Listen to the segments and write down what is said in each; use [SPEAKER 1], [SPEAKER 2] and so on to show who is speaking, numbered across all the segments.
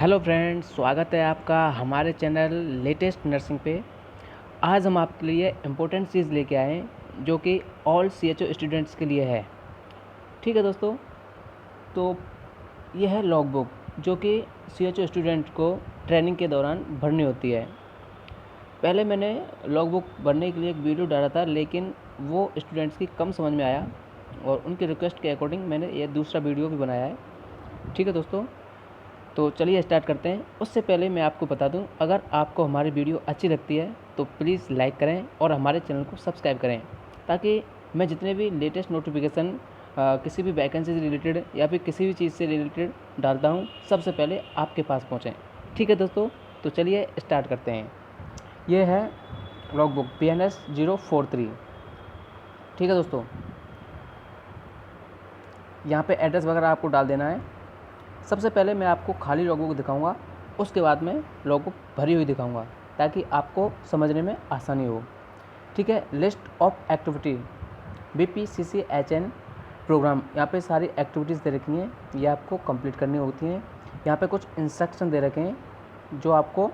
[SPEAKER 1] Hello friends, स्वागत है आपका हमारे चैनल लेटेस्ट नर्सिंग पे। आज हम आपके लिए इम्पोर्टेंट चीज़ लेके आए हैं जो कि ऑल CHO स्टूडेंट्स के लिए है। ठीक है दोस्तों, तो यह है लॉग बुक जो कि CHO स्टूडेंट को ट्रेनिंग के दौरान भरनी होती है। पहले मैंने लॉग बुक भरने के लिए एक वीडियो डाला था, लेकिन वो स्टूडेंट्स की कम समझ में आया और उनकी रिक्वेस्ट के अकॉर्डिंग मैंने ये दूसरा वीडियो भी बनाया है। ठीक है दोस्तों, तो चलिए स्टार्ट करते हैं। उससे पहले मैं आपको बता दूं, अगर आपको हमारी वीडियो अच्छी लगती है तो प्लीज़ लाइक करें और हमारे चैनल को सब्सक्राइब करें, ताकि मैं जितने भी लेटेस्ट नोटिफिकेशन किसी भी वैकेंसी से रिलेटेड या फिर किसी भी चीज़ से रिलेटेड डालता हूं, सबसे पहले आपके पास पहुंचें। ठीक है दोस्तों, तो चलिए स्टार्ट करते हैं। ये है लॉग बुक PNS 043। ठीक है दोस्तों, यहाँ पे एड्रेस वगैरह आपको डाल देना है। सबसे पहले मैं आपको खाली लॉग बुक दिखाऊंगा, उसके बाद में लॉग बुक भरी हुई दिखाऊंगा, ताकि आपको समझने में आसानी हो। ठीक है, list of activity BPCCHN programme, यहाँ पे सारी एक्टिविटीज़ दे रखी हैं, ये आपको कंप्लीट करनी होती हैं। यहाँ पे कुछ इंस्ट्रक्शन दे रखे हैं जो आपको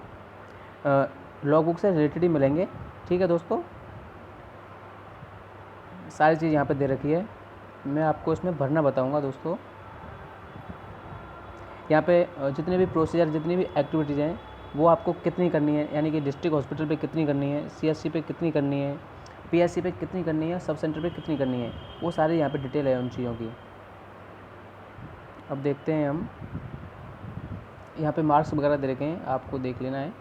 [SPEAKER 1] लॉग बुक से रिलेटेड ही मिलेंगे। ठीक है दोस्तों, सारी चीज़ यहाँ पे दे रखी है, मैं आपको इसमें भरना बताऊँगा दोस्तों। यहाँ पे जितने भी प्रोसीजर, जितनी भी एक्टिविटीज़ हैं, वो आपको कितनी करनी है, यानी कि डिस्ट्रिक्ट हॉस्पिटल पे कितनी करनी है, CSC पे कितनी करनी है, PSC पे कितनी करनी है, सब सेंटर पे कितनी करनी है, वो सारी यहाँ पे डिटेल है उन चीज़ों की। अब देखते हैं हम, यहाँ पे मार्क्स वगैरह दे रखे हैं, आपको देख लेना है।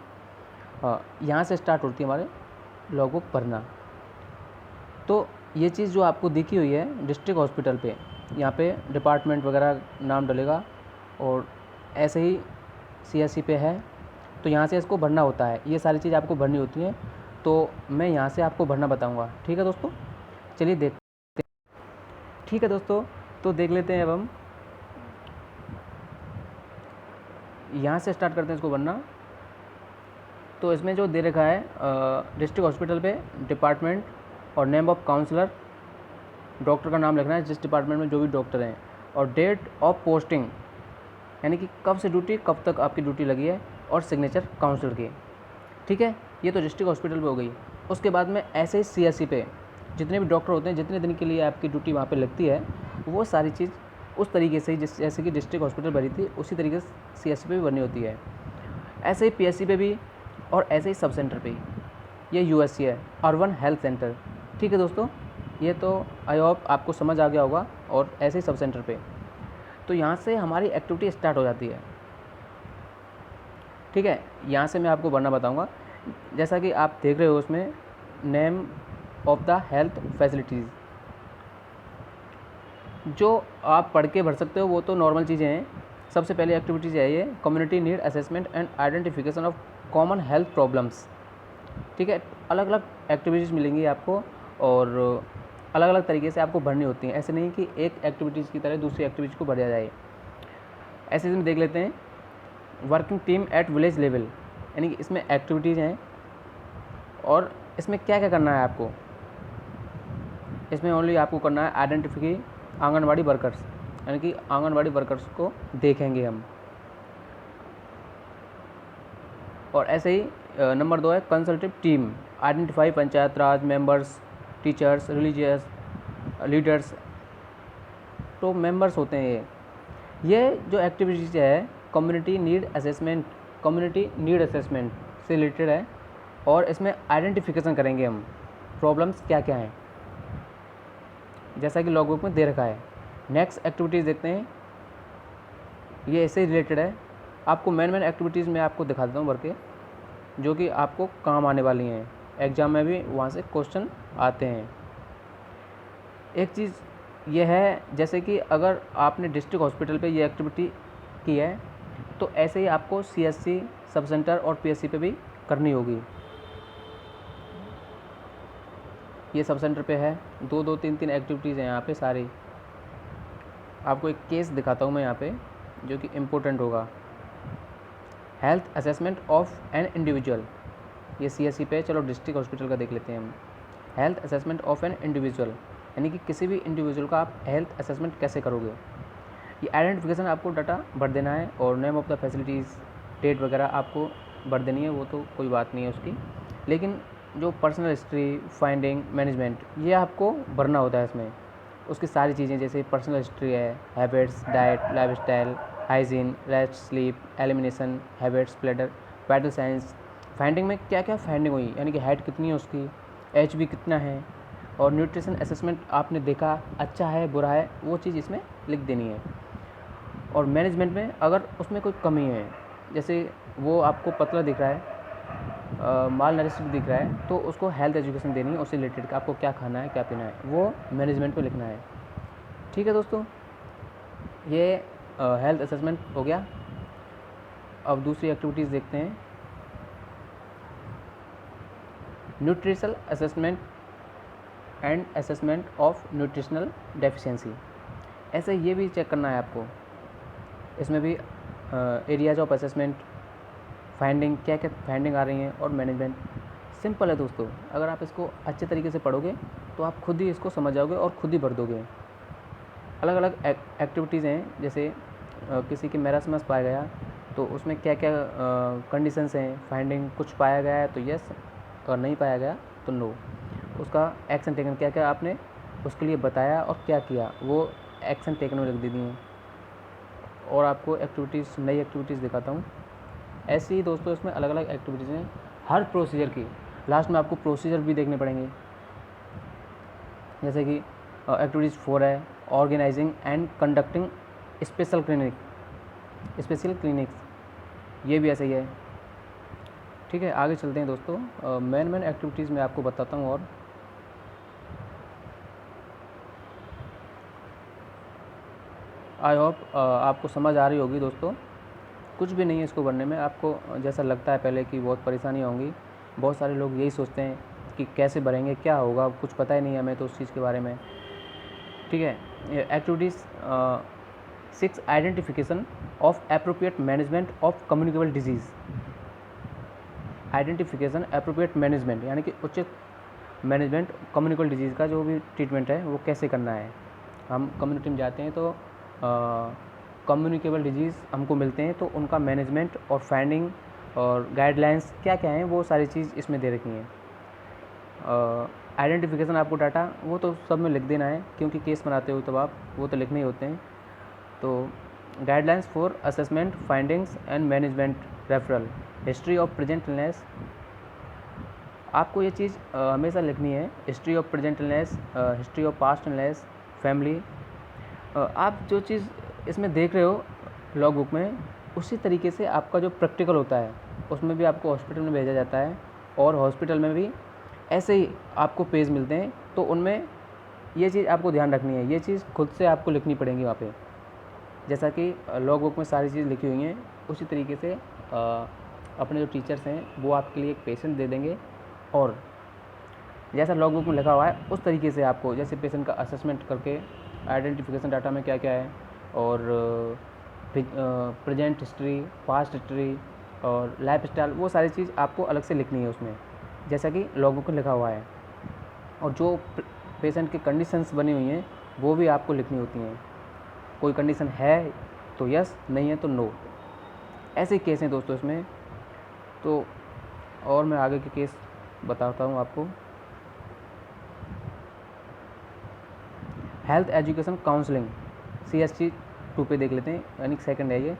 [SPEAKER 1] यहाँ से स्टार्ट होती है हमारे लॉग बुक भरना। तो ये चीज़ जो आपको दिखी हुई है डिस्ट्रिक्ट हॉस्पिटल पे, यहाँ पे डिपार्टमेंट वगैरह नाम डलेगा, और ऐसे ही CSC पे है, तो यहाँ से इसको भरना होता है। ये सारी चीज़ आपको भरनी होती है, तो मैं यहाँ से आपको भरना बताऊँगा। ठीक है दोस्तों, चलिए देखते हैं। ठीक है दोस्तों, तो देख लेते हैं। अब हम यहाँ से स्टार्ट करते हैं इसको भरना। तो इसमें जो दे रखा है डिस्ट्रिक्ट हॉस्पिटल पे डिपार्टमेंट और नेम ऑफ काउंसलर, डॉक्टर का नाम लिखना है जिस डिपार्टमेंट में जो भी डॉक्टर हैं, और डेट ऑफ पोस्टिंग, यानी कि कब से ड्यूटी, कब तक आपकी ड्यूटी लगी है, और सिग्नेचर काउंसलर की। ठीक है, ये तो डिस्ट्रिक्ट हॉस्पिटल पे हो गई। उसके बाद में ऐसे ही CSC पे जितने भी डॉक्टर होते हैं, जितने दिन के लिए आपकी ड्यूटी वहाँ पे लगती है, वो सारी चीज़ उस तरीके से ही जैसे कि डिस्ट्रिक्ट हॉस्पिटल भरी थी, उसी तरीके से CSC पे भी भरनी होती है। ऐसे ही PSC पे भी, और ऐसे ही सब सेंटर पे ही। ये USC है, अर्बन हेल्थ सेंटर। ठीक है दोस्तों, ये तो आई होप आपको समझ आ गया होगा। और ऐसे ही सब सेंटर पे, तो यहाँ से हमारी एक्टिविटी स्टार्ट हो जाती है। ठीक है, यहाँ से मैं आपको भरना बताऊँगा। जैसा कि आप देख रहे हो उसमें name of the health facilities, जो आप पढ़ के भर सकते हो, वो तो नॉर्मल चीज़ें हैं। सबसे पहले एक्टिविटीज़ है ये community need assessment and identification of common health problems. ठीक है, अलग अलग एक्टिविटीज़ मिलेंगी आपको, और अलग अलग तरीके से आपको भरनी होती हैं। ऐसे नहीं कि एक एक्टिविटीज़ की तरह दूसरी एक्टिविटीज़ को भरा जाए। ऐसे में देख लेते हैं working team at village level, यानी कि इसमें एक्टिविटीज़ हैं, और इसमें क्या क्या करना है आपको। इसमें ओनली आपको करना है आइडेंटिफाई आंगनवाड़ी वर्कर्स, यानी कि आंगनवाड़ी वर्कर्स को देखेंगे हम। और ऐसे ही नंबर 2 है कंसल्टेटिव टीम, आइडेंटिफाई पंचायत राज मेंबर्स, टीचर्स, रिलीजियस लीडर्स, तो मेंबर्स होते हैं ये जो एक्टिविटीज़ है community need assessment, community need assessment से रिलेटेड है, और इसमें आइडेंटिफिकेशन करेंगे हम प्रॉब्लम्स क्या क्या हैं, जैसा कि लॉग बुक में दे रखा है। नेक्स्ट एक्टिविटीज़ देखते हैं, ये इससे रिलेटेड है। आपको मेन एक्टिविटीज़ में आपको दिखा देता हूँ भर के, जो कि आपको काम आने वाली हैं, एग्ज़ाम में भी वहाँ से क्वेश्चन आते हैं। एक चीज़ ये है, जैसे कि अगर आपने डिस्ट्रिक्ट हॉस्पिटल पे ये एक्टिविटी की है, तो ऐसे ही आपको CSC, सब सेंटर और PSC पे भी करनी होगी। ये सब सेंटर पे है, 2-2, 3-3 एक्टिविटीज़ हैं यहाँ पे सारी। आपको एक केस दिखाता हूँ मैं यहाँ पे, जो कि इम्पोर्टेंट होगा। Health assessment of an individual, ये CSC पे। चलो डिस्ट्रिक्ट हॉस्पिटल का देख लेते हैं हम। Health assessment of an individual, यानी कि किसी भी इंडिविजुअल का आप हेल्थ असेसमेंट कैसे करोगे। ये आइडेंटिफिकेशन आपको डाटा भर देना है, और name of the facilities, date वगैरह आपको भर देनी है, वो तो कोई बात नहीं है उसकी, लेकिन जो पर्सनल हिस्ट्री, फाइंडिंग, मैनेजमेंट, ये आपको भरना होता है इसमें। उसकी सारी चीज़ें जैसे पर्सनल हिस्ट्री है, habits, diet, lifestyle, hygiene, rest, sleep, elimination, habits, bladder, vital science, finding में क्या क्या फाइंडिंग हुई, यानी कि हाइट कितनी है उसकी, HB कितना है, और न्यूट्रिशन असेसमेंट आपने देखा अच्छा है बुरा है, वो चीज़ इसमें लिख देनी है। और मैनेजमेंट में अगर उसमें कोई कमी है, जैसे वो आपको पतला दिख रहा है, माल नरिश्ड दिख रहा है, तो उसको हेल्थ एजुकेशन देनी है उससे रिलेटेड, आपको क्या खाना है क्या पीना है, वो मैनेजमेंट पे लिखना है। ठीक है दोस्तों, ये हेल्थ असेसमेंट हो गया। अब दूसरी एक्टिविटीज़ देखते हैं। Nutritional assessment and assessment of nutritional deficiency, ऐसे ये भी चेक करना है आपको। इसमें भी एरियाज ऑफ असेसमेंट, फाइंडिंग, क्या क्या फाइंडिंग आ रही हैं, और मैनेजमेंट। सिंपल है दोस्तों, अगर आप इसको अच्छे तरीके से पढ़ोगे तो आप खुद ही इसको समझ जाओगे और खुद ही भर दोगे। अलग अलग एक्टिविटीज़ हैं, जैसे किसी के मैरास्मस पाया गया तो उसमें क्या क्या कंडीशंस हैं, फाइंडिंग, कुछ पाया गया है तो यस, और नहीं पाया गया तो नो। उसका एक्शन टेकन, क्या क्या आपने उसके लिए बताया और क्या किया, वो एक्शन टेकन में लिख दी हैं। और आपको एक्टिविटीज़, नई एक्टिविटीज़ दिखाता हूँ। ऐसे ही दोस्तों इसमें अलग अलग एक्टिविटीज़ हैं, हर प्रोसीजर की लास्ट में आपको प्रोसीजर भी देखने पड़ेंगे। जैसे कि एक्टिविटीज़ 4 है, organising and conducting special clinics, ये भी ऐसा ही है। ठीक है, आगे चलते हैं दोस्तों। मेन एक्टिविटीज़ मैं आपको बताता हूँ। और आई होप आपको समझ आ रही होगी दोस्तों। कुछ भी नहीं है इसको भरने में, आपको जैसा लगता है पहले कि बहुत परेशानी होंगी। बहुत सारे लोग यही सोचते हैं कि कैसे भरेंगे, क्या होगा, कुछ पता ही नहीं है हमें तो उस चीज़ के बारे में। ठीक है, activities 6, identification of appropriate management of communicable disease. Identification, appropriate management, यानी कि उचित मैनेजमेंट कम्युनिकेबल डिजीज़ का जो भी ट्रीटमेंट है वो कैसे करना है। हम कम्युनिटी में जाते हैं तो कम्युनिकेबल डिजीज़ हमको मिलते हैं, तो उनका मैनेजमेंट और फाइंडिंग और गाइडलाइंस क्या क्या हैं, वो सारी चीज़ इसमें दे रखी हैं। आइडेंटिफिकेशन आपको डाटा वो तो सब में लिख देना है, क्योंकि केस बनाते हो तब आप वो तो लिखने ही होते हैं। तो guidelines for assessment, findings and management, referral, history of present illness, आपको ये चीज़ हमेशा लिखनी है। History of present illness, history of past illness, family. आप जो चीज़ इसमें देख रहे हो लॉग बुक में, उसी तरीके से आपका जो प्रैक्टिकल होता है उसमें भी आपको हॉस्पिटल में भेजा जाता है, और हॉस्पिटल में भी ऐसे ही आपको पेज मिलते हैं, तो उनमें ये चीज़ आपको ध्यान रखनी है। ये चीज़ खुद से आपको लिखनी पड़ेगी वहाँ पे, जैसा कि लॉग बुक में सारी चीज़ लिखी हुई हैं, उसी तरीके से अपने जो टीचर्स हैं वो आपके लिए एक पेशेंट दे देंगे, और जैसा लॉग बुक में लिखा हुआ है उस तरीके से आपको, जैसे पेशेंट का असेसमेंट करके आइडेंटिफिकेशन डाटा में क्या क्या है, और प्रेजेंट हिस्ट्री, पास्ट हिस्ट्री और लाइफ स्टाइल, वो सारी चीज़ आपको अलग से लिखनी है उसमें, जैसा कि लॉग बुक में लिखा हुआ है। और जो पेशेंट की कंडीशंस बनी हुई हैं वो भी आपको लिखनी होती हैं। कोई कंडीशन है तो यस, नहीं है तो नो। ऐसे केस हैं दोस्तों इसमें। तो और मैं आगे के केस बताता हूँ आपको। हेल्थ एजुकेशन काउंसलिंग, CSC 2 पे देख लेते हैं, यानी सेकंड है ये।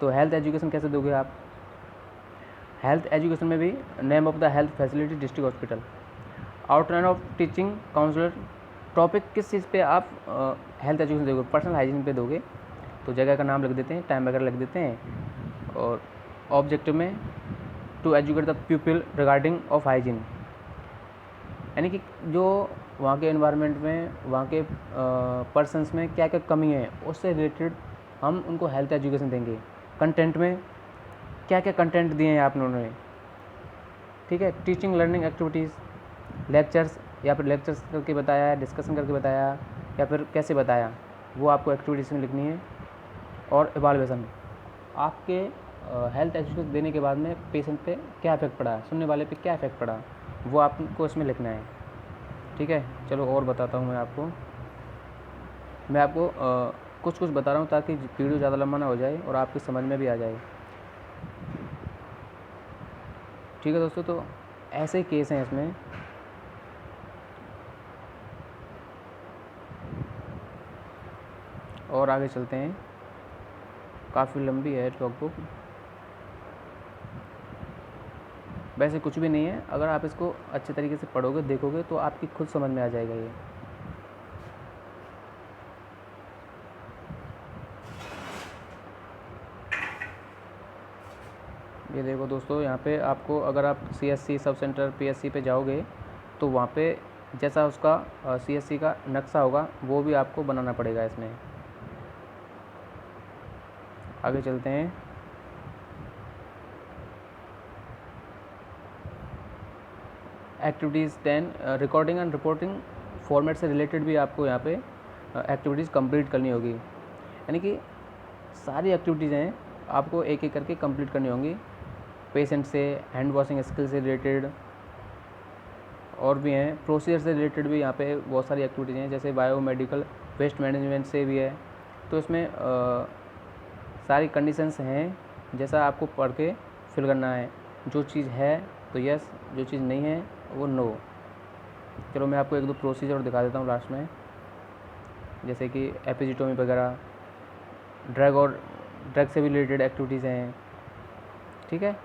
[SPEAKER 1] तो हेल्थ एजुकेशन कैसे दोगे आप? हेल्थ एजुकेशन में भी name of the health facility district hospital, outline of teaching counsellor, topic किस चीज़ पे आप हेल्थ एजुकेशन दोगे, पर्सनल हाइजीन पे दोगे, तो जगह का नाम लिख देते हैं, टाइम वगैरह लिख देते हैं। और ऑब्जेक्टिव में to educate the people regarding of hygiene, यानी कि जो वहाँ के एनवायरनमेंट में, वहाँ के पर्सनस में क्या क्या कमी है उससे रिलेटेड हम उनको हेल्थ एजुकेशन देंगे। कंटेंट में क्या क्या कंटेंट दिए हैं आप लोगों ने, ठीक है। टीचिंग लर्निंग एक्टिविटीज़, लेक्चर्स, या फिर लेक्चर्स करके बताया, डिस्कशन करके बताया, या फिर कैसे बताया, वो आपको एक्टिविटीज़ में लिखनी है। और इवाल्यूएशन, आपके हेल्थ एजुकेशन देने के बाद में पेशेंट पे क्या इफेक्ट पड़ा, सुनने वाले पे क्या इफेक्ट पड़ा, वो आपको इसमें लिखना है, ठीक है। चलो और बताता हूँ मैं आपको कुछ बता रहा हूँ ताकि वीडियो ज़्यादा लंबा ना हो जाए और आपकी समझ में भी आ जाए। ठीक है दोस्तों, तो ऐसे केस हैं इसमें। और आगे चलते हैं, काफ़ी लंबी है लॉग बुक, वैसे कुछ भी नहीं है, अगर आप इसको अच्छे तरीके से पढ़ोगे देखोगे तो आपकी खुद समझ में आ जाएगा। ये देखो दोस्तों, यहाँ पे आपको अगर आप CSC सब सेंटर PSC पे जाओगे तो वहाँ पे जैसा उसका CSC का नक्शा होगा वो भी आपको बनाना पड़ेगा इसमें। आगे चलते हैं, activities 10 recording and reporting format से रिलेटेड भी आपको यहाँ पे एक्टिविटीज़ कंप्लीट करनी होगी, यानी कि सारी एक्टिविटीज़ हैं आपको एक एक करके कंप्लीट करनी होंगी। पेशेंट से, हैंड वॉशिंग स्किल से रिलेटेड और भी हैं, प्रोसीजर से रिलेटेड भी यहाँ पे बहुत सारी एक्टिविटीज़ हैं, जैसे बायोमेडिकल वेस्ट मैनेजमेंट से भी है। तो इसमें सारी कंडीशंस हैं, जैसा आपको पढ़ के फिल करना है, जो चीज़ है तो यस, जो चीज़ नहीं है वो नो। चलो मैं आपको एक दो प्रोसीजर दिखा देता हूँ लास्ट में, जैसे कि एपिजिटोमी वगैरह, ड्रग से भी रिलेटेड एक्टिविटीज़ हैं। ठीक है,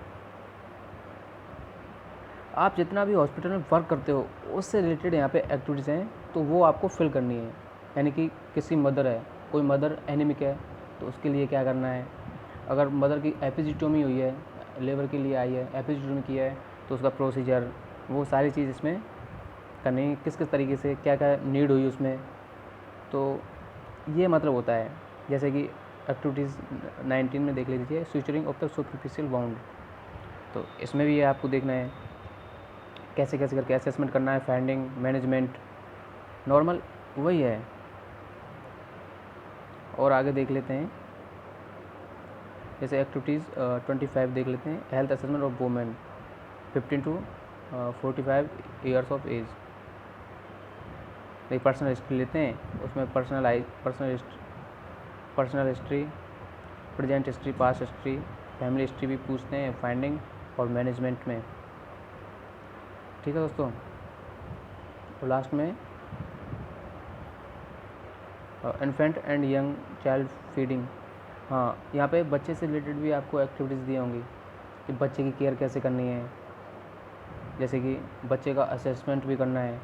[SPEAKER 1] आप जितना भी हॉस्पिटल में वर्क करते हो उससे रिलेटेड यहाँ पे एक्टिविटीज़ हैं, तो वो आपको फिल करनी है। यानी कि किसी मदर है, कोई मदर एनीमिक है तो उसके लिए क्या करना है, अगर मदर की एपिजिटोमी हुई है, लेबर के लिए आई है, एपिजिटोमी की है, तो उसका प्रोसीजर, वो सारी चीज़ इसमें करनी है, किस किस तरीके से क्या क्या नीड हुई उसमें। तो ये मतलब होता है, जैसे कि एक्टिविटीज़ 19 में देख लीजिए, स्यूचरिंग ऑफ द सुपरफिशियल बाउंड, तो इसमें भी ये आपको देखना है कैसे कैसे करके असेसमेंट करना है, फाइंडिंग, मैनेजमेंट, नॉर्मल वही है। और आगे देख लेते हैं, जैसे एक्टिविटीज़ 25 देख लेते हैं, health assessment of women 15 to 45 years of age. एक पर्सनल हिस्ट्री लेते हैं, उसमें personal history, present history, past history, family history भी पूछते हैं, फाइंडिंग और मैनेजमेंट में। ठीक है दोस्तों, और लास्ट में infant and young child feeding. हाँ, यहाँ पे बच्चे से रिलेटेड भी आपको एक्टिविटीज़ दी होंगी कि बच्चे की केयर कैसे करनी है, जैसे कि बच्चे का असेसमेंट भी करना है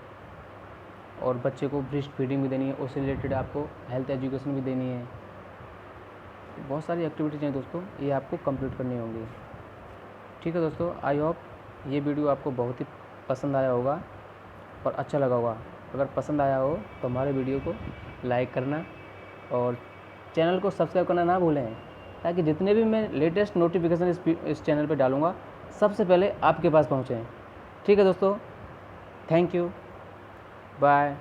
[SPEAKER 1] और बच्चे को ब्रेस्ट फीडिंग भी देनी है, उससे रिलेटेड आपको हेल्थ एजुकेशन भी देनी है। बहुत सारी एक्टिविटीज़ हैं दोस्तों, ये आपको कंप्लीट करनी होंगी। ठीक है दोस्तों, आई होप ये वीडियो आपको बहुत ही पसंद आया होगा और अच्छा लगा होगा। अगर पसंद आया हो तो हमारे वीडियो को लाइक करना और चैनल को सब्सक्राइब करना ना भूलें, ताकि जितने भी मैं लेटेस्ट नोटिफिकेशन इस चैनल पे डालूँगा सबसे पहले आपके पास पहुँचें। ठीक है दोस्तों, थैंक यू, बाय।